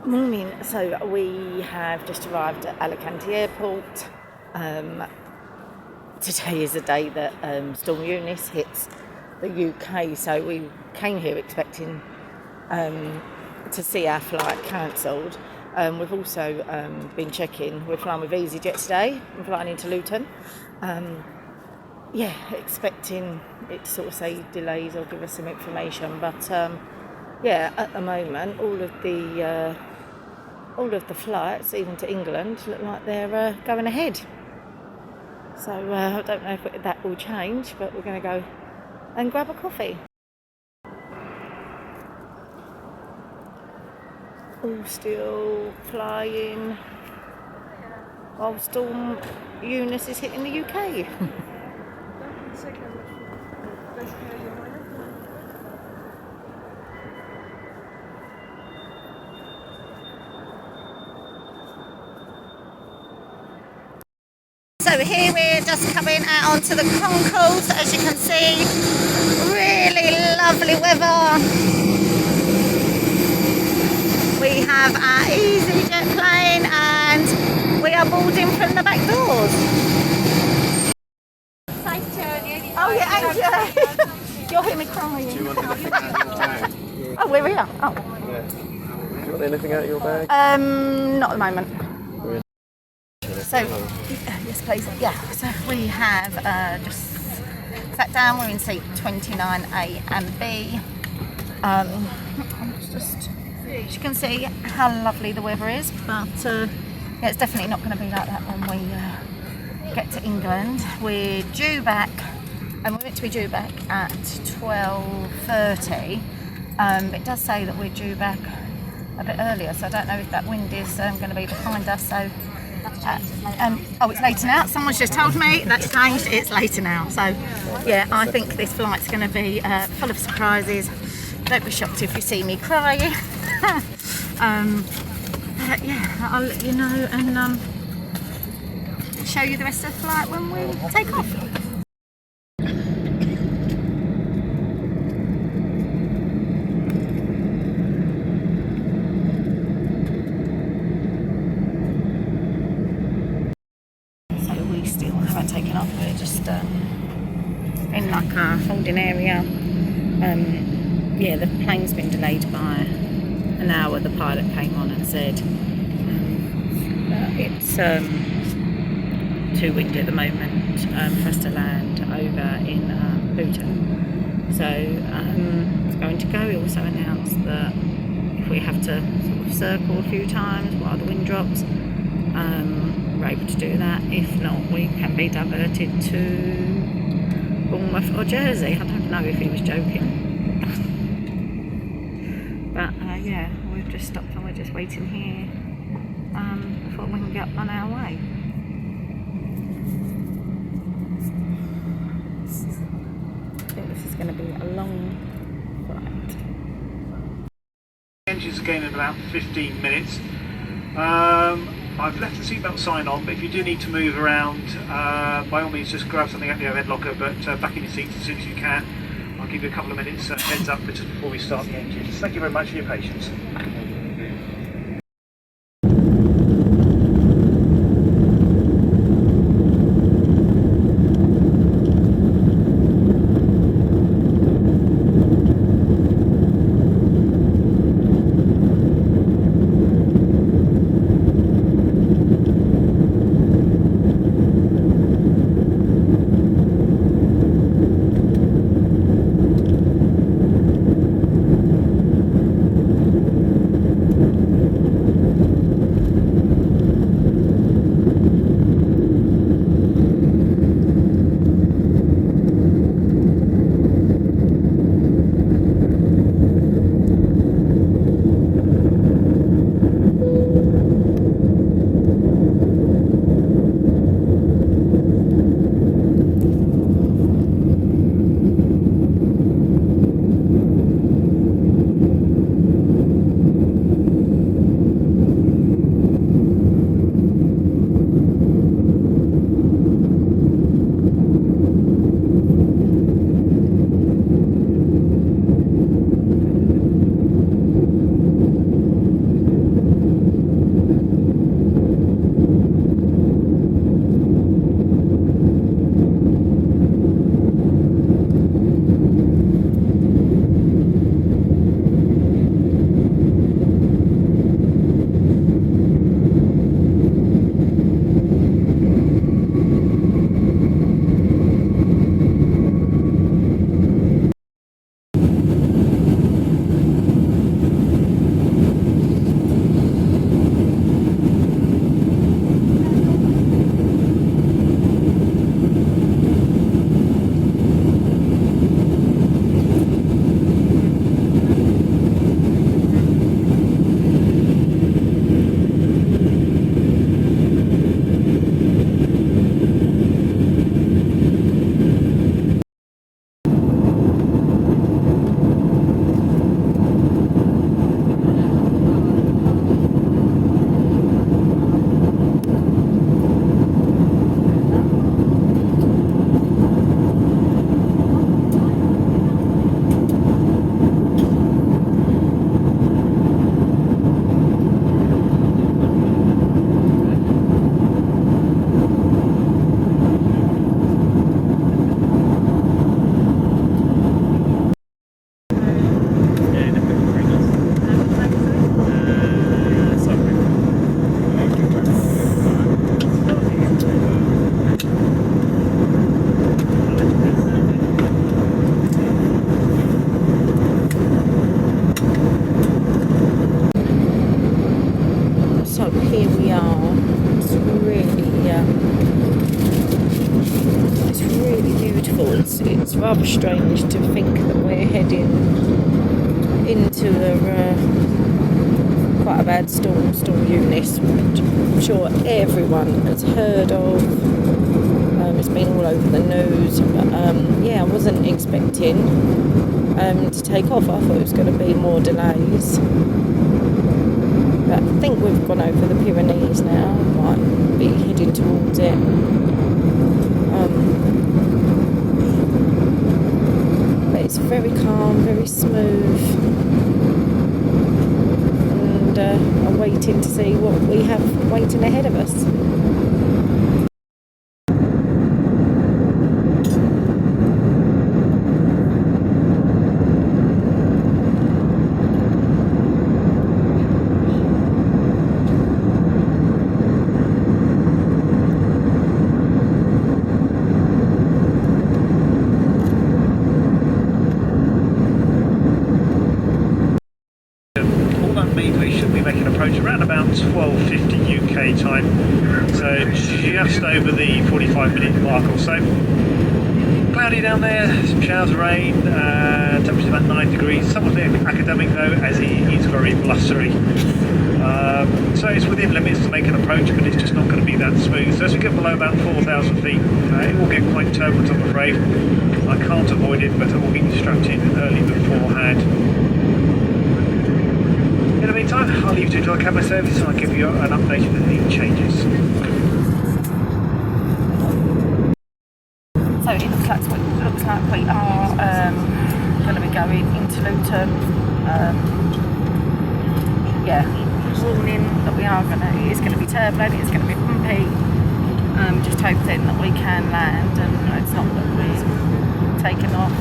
Morning. So we have just arrived at Alicante airport. Today is the day that Storm Eunice hits the UK, so we came here expecting to see our flight cancelled. We've also been checking. We're flying with EasyJet today. I'm flying into Luton. Expecting it to sort of say delays or give us some information, but at the moment all of the flights, even to England, look like they're going ahead. So I don't know if that will change, but we're going to go and grab a coffee. All still flying while Storm Eunice is hitting the UK. So here we're just coming out onto the concourse, as you can see. Really lovely weather. We have our EasyJet plane and we are boarding from the back doors. Safe journey. Oh yeah, and you'll hear me crying. Do you want anything out of your bag? Oh, we're here. Oh. Yeah. Do you want anything out of your bag? Not at the moment. So, yes please. Yeah, so we have just sat down. We're in seat 29A and B. Just, as you can see how lovely the weather is, but it's definitely not going to be like that when we get to England. We're due back, and we're meant to be due back at 12:30. It does say that we're due back a bit earlier, so I don't know if that wind is going to be behind us. So. It's later now. Someone's just told me that's changed. It's later now. So, yeah, I think this flight's going to be full of surprises. Don't be shocked if you see me crying. I'll let you know and show you the rest of the flight when we take off. Taken off. We're just in like a holding area. The plane's been delayed by an hour. The pilot came on and said it's too windy at the moment for us to land over in Luton. So it's going to go. He also announced that if we have to sort of circle a few times while the wind drops, we're able to do that. If not, we can be diverted to Bournemouth or Jersey. I don't know if he was joking. But we've just stopped and we're just waiting here before we can get on our way. I think this is going to be a long flight. Engines again in about 15 minutes. I've left the seatbelt sign on, but if you do need to move around, by all means just grab something out of the overhead locker, but back in your seats as soon as you can. I'll give you a couple of minutes heads up just before we start the engines. Thank you very much for your patience. strange to think that we're heading into quite a bad storm Eunice, which I'm sure everyone has heard of. It's been all over the news, but yeah, I wasn't expecting to take off. I thought it was going to be more delays, but I think we've gone over the Pyrenees now, might be heading towards it. But it's very calm, very smooth, and I'm waiting to see what we have waiting ahead of us. Around about 12:50 UK time, so just over the 45-minute mark or so. Cloudy down there, some showers of rain, temperature about 9 degrees, somewhat academic though, as it is very blustery. So it's within limits to make an approach, but it's just not going to be that smooth. So as we get below about 4,000 feet, it will get quite turbulent, I'm afraid. I can't avoid it, but I will get instructed early beforehand. In the meantime, I'll leave you to our camera service and I'll give you an update if anything changes. So it looks like we are going to be going into Luton. Yeah, warning that it is going to be turbulent, it's going to be bumpy. Just hoping that we can land and it's not that we're taken off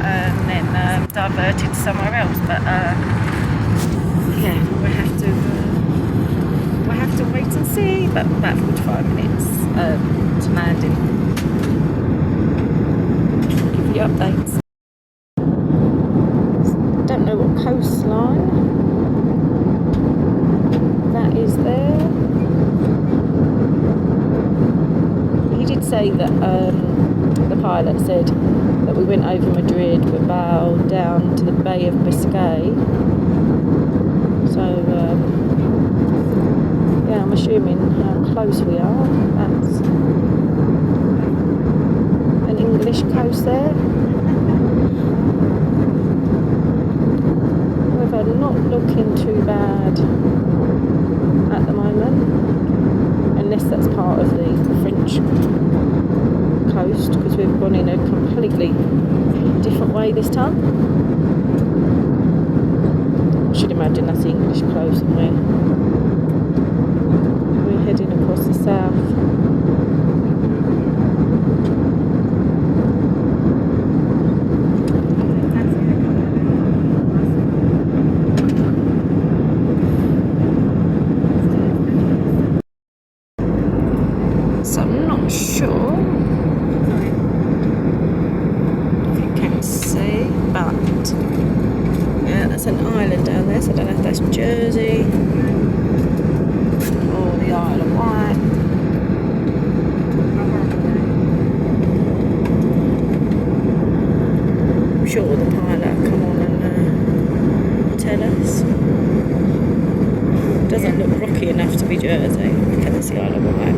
and then diverted somewhere else. But yeah, we have to wait and see, but about 45 minutes to landing. I'll give you updates. Don't know what coastline that is there. He did say that the pilot said that we went over Madrid but bowed down to the Bay of Biscay. So, yeah, I'm assuming how close we are. That's an English coast there. Weather not looking too bad at the moment, unless that's part of the French coast, because we've gone in a completely different way this time. I should imagine that's the English coast and we're heading across the south. So I'm not sure if you can see, but yeah, that's an island down there, so I don't know if that's Jersey or the Isle of Wight. I'm sure the pilot will come on and tell us. Doesn't look rocky enough to be Jersey. Okay, that's the Isle of Wight.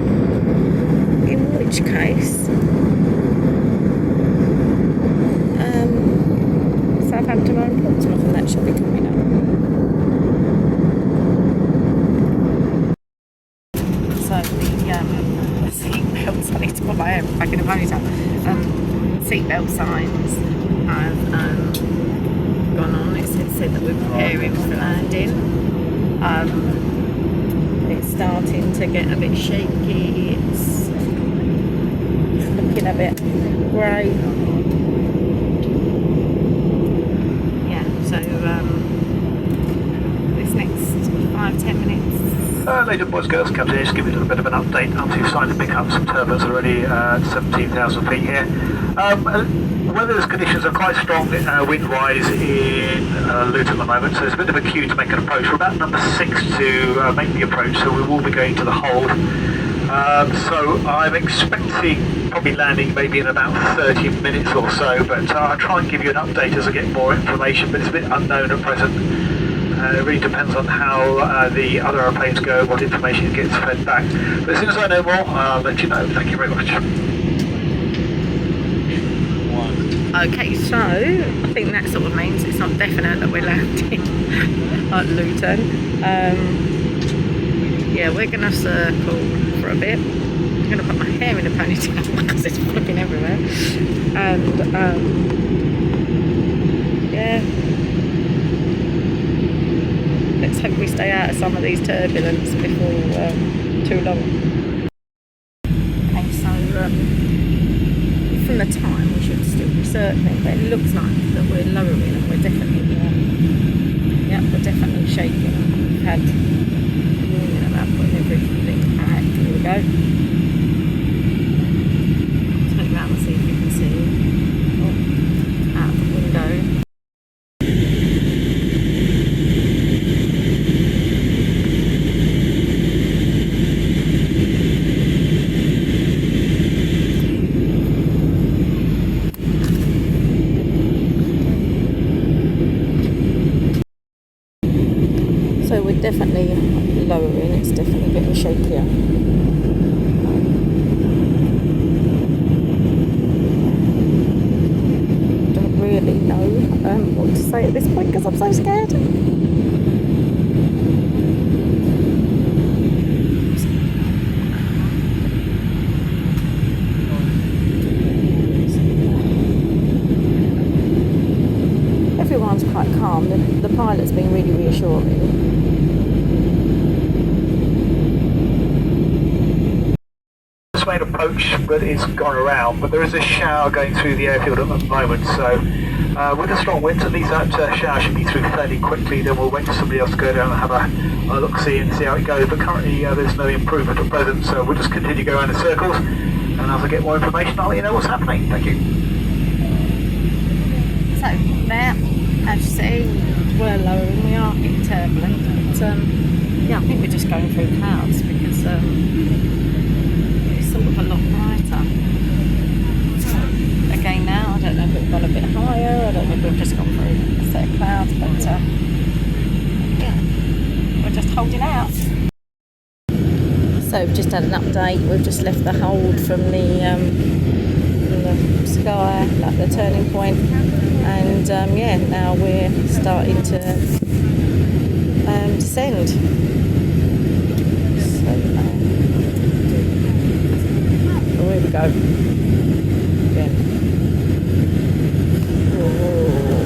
In which case, Southampton or Portsmouth, and that should be coming up. So the seatbelts, I need to put my hair back in a ponytail. Seatbelt signs have gone on. It said that we're preparing for landing. It's starting to get a bit shaky. It's looking a bit grey. This next 5-10 minutes. Later, boys and girls, Captain, just give you a little bit of an update. Obviously, starting to pick up some turbulence already at 17,000 feet here. Weather conditions are quite strong wind-wise in Luton at the moment, so there's a bit of a queue to make an approach. We're about number 6 to make the approach, so we will be going to the hold. So I'm expecting probably landing maybe in about 30 minutes or so, but I'll try and give you an update as I get more information, but it's a bit unknown at present. It really depends on how the other airplanes go, what information gets fed back. But as soon as I know more, I'll let you know. Thank you very much. Okay, so I think that sort of means it's not definite that we're landing at Luton. Yeah, we're going to circle for a bit. I'm going to put my hair in a ponytail because it's flipping everywhere. And yeah, let's hope we stay out of some of these turbulence before too long. Okay, so from the time we should still be circling, but it looks like that we're lowering and we're definitely we're definitely shaking. We've had warning about putting everything back. Here we go. Turn around and see if you can see out the window. So we're definitely lowering, it's definitely getting shakier. Don't really know what to say at this point because I'm so scared. Everyone's quite calm, the pilot's been really reassuring. Made approach, but it's gone around, but there is a shower going through the airfield at the moment, so with a strong wind, at least that shower should be through fairly quickly. Then we'll wait for somebody else to go down and have a look-see and see how it goes, but currently there's no improvement at present, so we'll just continue to go around in circles, and as I get more information I'll let you know what's happening. Thank you. So there, as you see, we're lowering, we are getting turbulent, but yeah, I think we're just going through clouds because sort of a lot brighter. Again now, I don't know if we've gone a bit higher, I don't know if we've just gone through a set of clouds, but yeah, we're just holding out. So we've just had an update, we've just left the hold from the sky, like the turning point, and yeah, now we're starting to descend. Here we go. Again.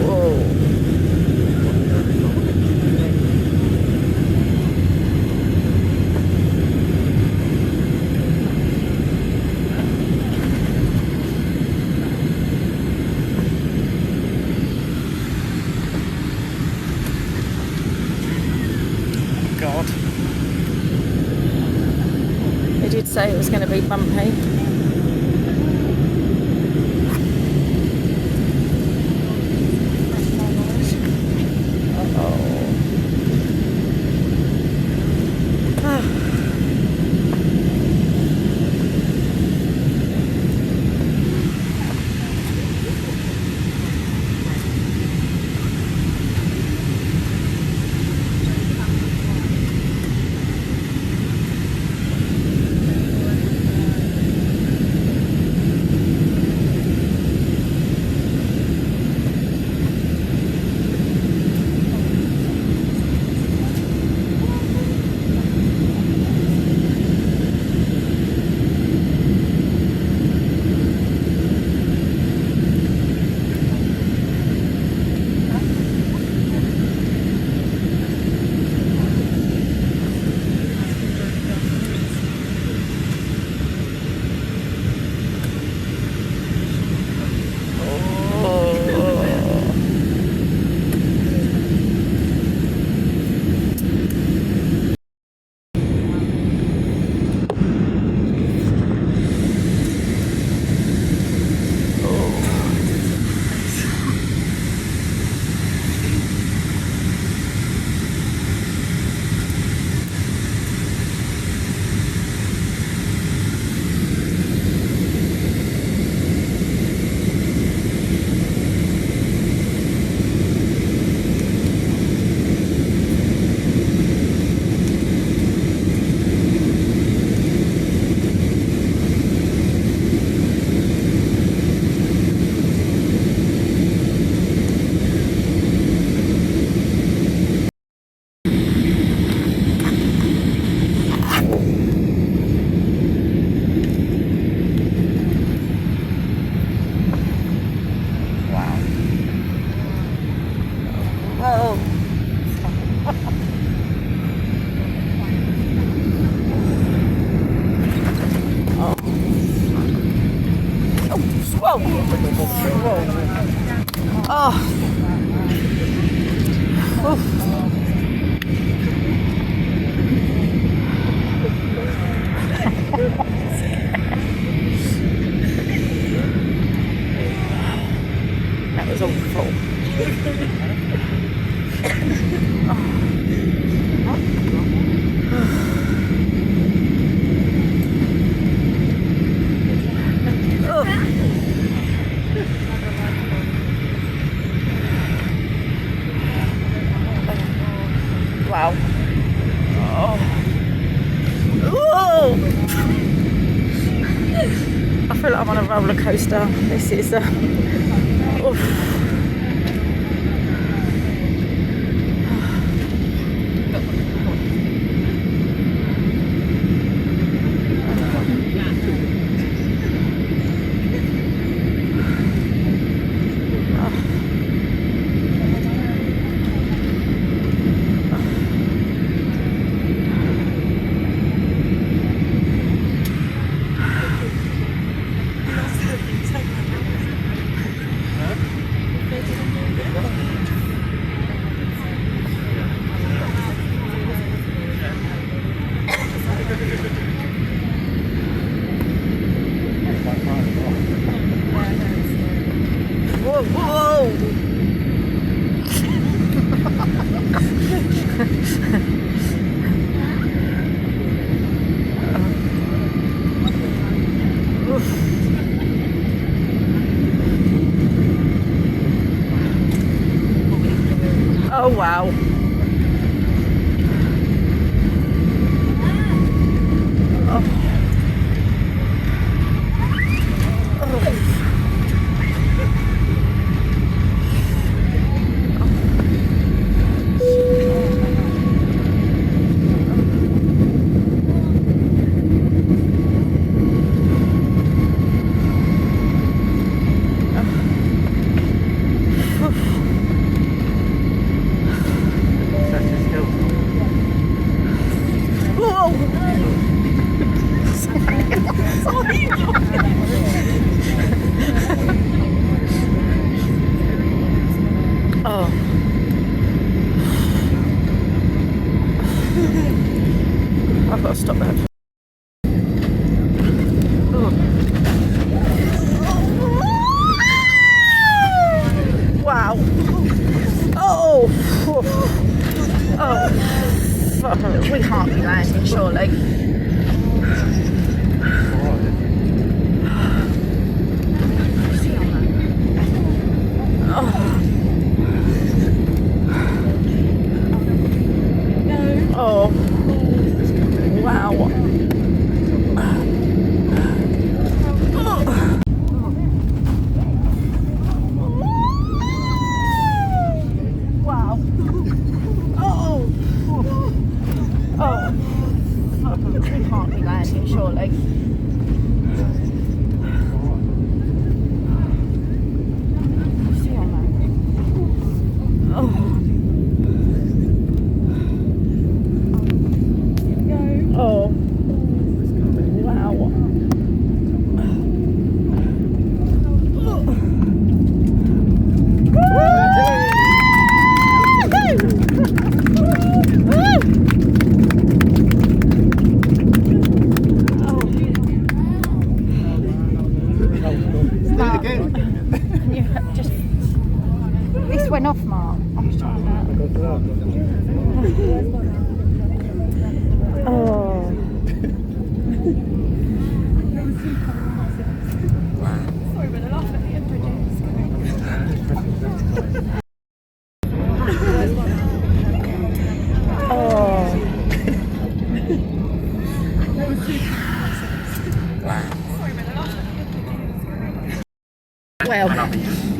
Whoa. God. They did say it was going to be bumpy. Wow. Oh. Oh. I feel like I'm on a roller coaster. This is oof. Whoa! Oh wow. Oh. I've got to stop that. Oh. Wow. Oh. Oh. We can't be landing, surely. Oh, wow. Wow. Oh. Oh. We can't be landing, surely. Oh. Oh, wow. Just this went off, Mark. I was trying that. Oh. Sorry, but I laugh at the bridges. Oh. Well,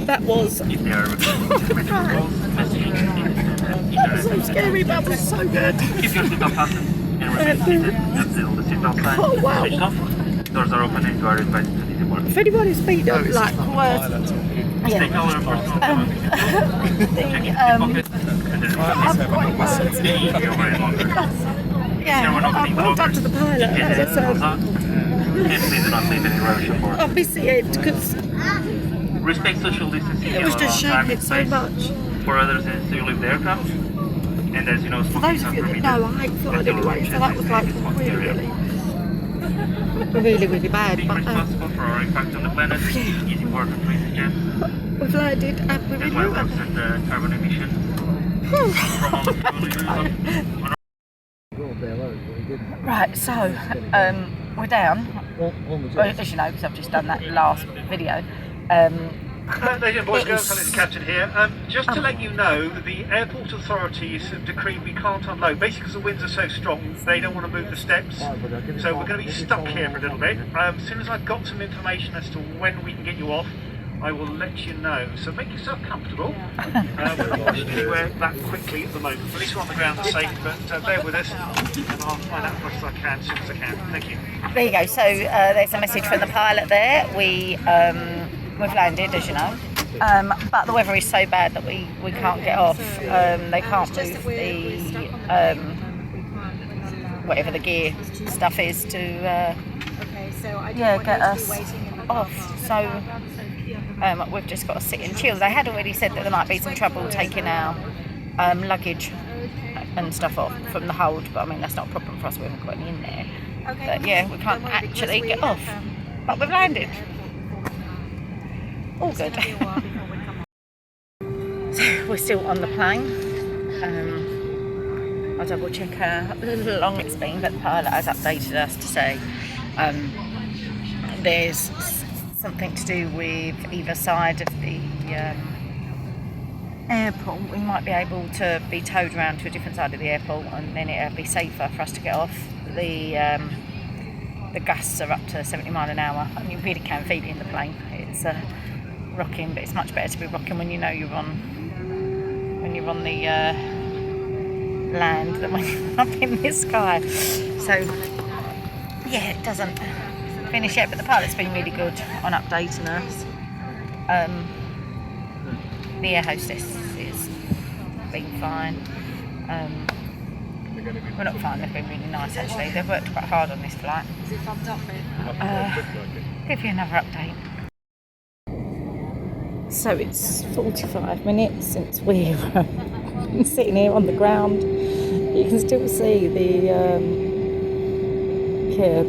that was so scary, but it was so good. Keep your seatbelt fastened and remain seated until the seatbelt sign Oh, wow. switched off. Doors are open and you are advised to depart. If anybody's speed up, like words. Take all your personal belongings. Check your pockets and the Yeah, well done to the pilot. And please do not leave any rubbish on board. obviously because Respect social distancing. it was just shaking so much. For others as you leave the aircraft. And as you know, For those of you that know, I hate flying anyway, so that was like really really, really bad. Being But responsible for our impact on the planet. Easy work for EasyJet. we've landed and we're That's in why we Luton. offset the carbon emission from all the fuel we use. Right, so we're down. Well, as you know, because I've just done that last video. Ladies and boys, girls, It's- and it's Captain here. Just to let you know, the airport authorities have decreed we can't unload. Basically, because the winds are so strong, they don't want to move the steps. So we're going to be stuck here for a little bit. As soon as I've got some information as to when we can get you off, I will let you know. So make yourself comfortable. We're not rushing anywhere that quickly at the moment. At least we're on the ground safe, but bear with us, and I'll find out as much as I can as soon as I can. Thank you. There you go. So there's a message from the pilot there. We've landed, as you know, but the weather is so bad that we can't get off. They can't move the whatever the gear stuff is to get us off. So we've just got to sit and chill. They had already said that there might be some trouble taking our luggage and stuff off from the hold, but I mean that's not a problem for us. We haven't got any in there. But yeah, we can't actually get off. But we've landed. All good. So we're still on the plane. I'll double check how long it's been, but the pilot has updated us to say there's something to do with either side of the airport. We might be able to be towed around to a different side of the airport, and then it'll be safer for us to get off. The gusts are up to 70 mile an hour, and you really can feel it in the plane. It's rocking, but it's much better to be rocking when you know you're on the land than when you're up in the sky. So yeah, it doesn't finish yet, but the pilot's been really good on updating us. The air hostess has been fine. Well, not fine, they've been really nice actually. They've worked quite hard on this flight. Is it thumbed up Give you another update. So it's 45 minutes since we're sitting here on the ground. You can still see the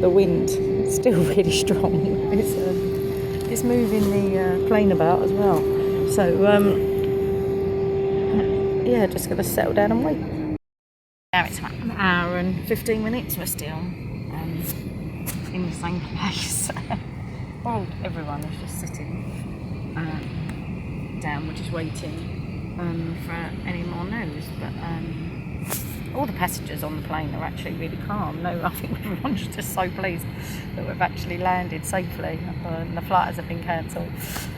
wind still really strong. It's moving the plane about as well. So yeah, just gonna settle down and wait. Now it's about an hour and 15 minutes. We're still in the same place. Well, everyone is just sitting down. We're just waiting for any more news. But all the passengers on the plane are actually really calm. No, I think everyone's just so pleased that we've actually landed safely and the flight hasn't been cancelled,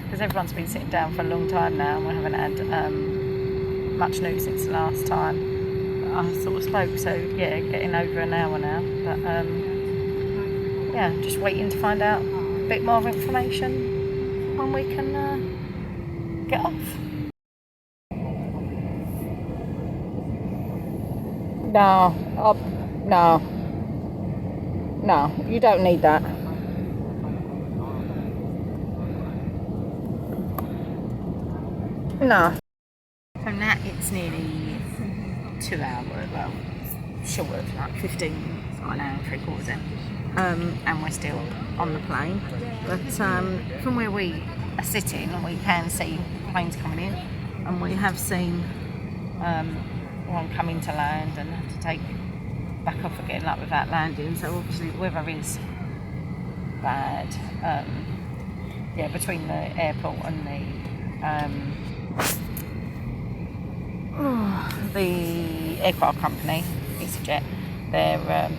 because everyone's been sitting down for a long time now and we haven't had much news since the last time I sort of spoke. So yeah, getting over an hour now, but yeah, just waiting to find out a bit more information when we can get off. No, you don't need that. No. So now it's nearly 2 hours, well, short of like 15 minutes, or an hour and 3/4. And we're still on the plane. But from where we are sitting, we can see planes coming in, and we have seen one coming to land and have to take back off again, like without landing. So obviously the weather is bad. Yeah, between the airport and the aircraft company, EasyJet, they're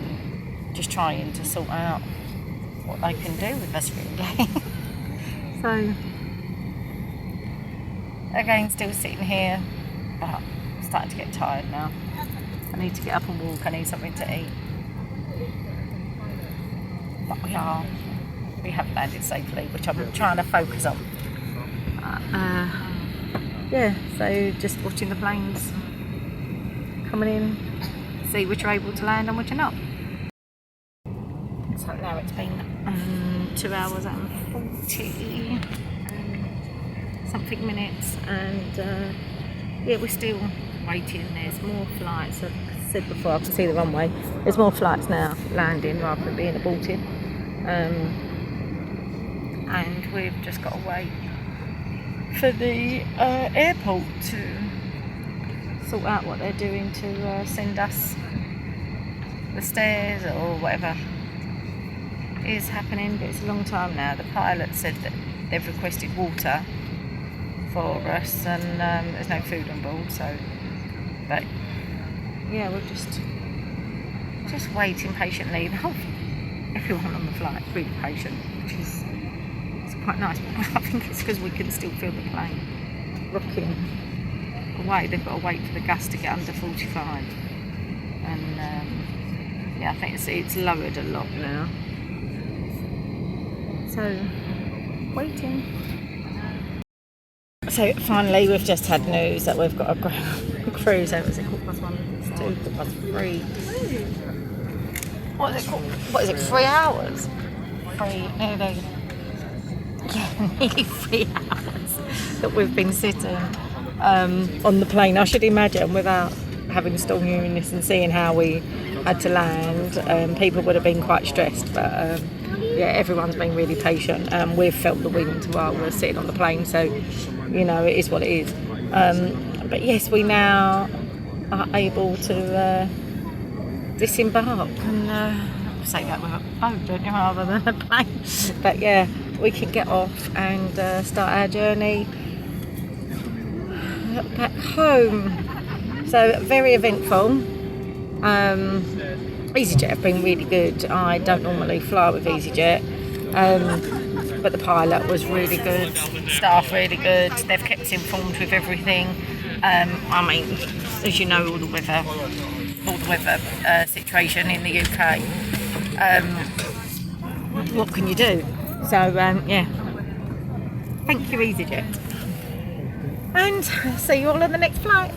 just trying to sort out what they can do with us, really. So again, still sitting here, but I'm starting to get tired now. I need to get up and walk. I need something to eat. But we have landed safely, which I'm trying to focus on. Yeah, so just watching the planes coming in, see which are able to land and which are not. So now it's been 2 hours and 40 something minutes, and yeah, we're still waiting. There's more flights at said before, I can see the runway. There's more flights now landing rather than being aborted. And we've just got to wait for the airport to sort out what they're doing to send us the stairs or whatever is happening. But it's a long time now. The pilot said that they've requested water for us, and there's no food on board, so but yeah, we're just waiting patiently. Everyone on the flight is really patient, which is it's quite nice. I think it's because we can still feel the plane rocking away. They've got to wait for the gas to get under 45, and yeah, I think it's lowered a lot now, so waiting. So finally we've just had news that we've got a cruise. So was it 1:15? It's 2:15. What is it called? What is it? 3 hours? Nearly 3 hours that we've been sitting on the plane. I should imagine without having storm Eunice and seeing how we had to land, people would have been quite stressed. But yeah, everyone's been really patient. We've felt the wind while we're sitting on the plane, so you know it is what it is. But yes, we now are able to disembark and say that with a boat, don't you, rather than a plane. But yeah, we can get off and start our journey back home. So very eventful. EasyJet have been really good. I don't normally fly with EasyJet, but the pilot was really good, staff really good. They've kept us informed with everything. I mean, as you know, all the weather situation in the UK. What can you do? So yeah, thank you EasyJet, and see you all on the next flight.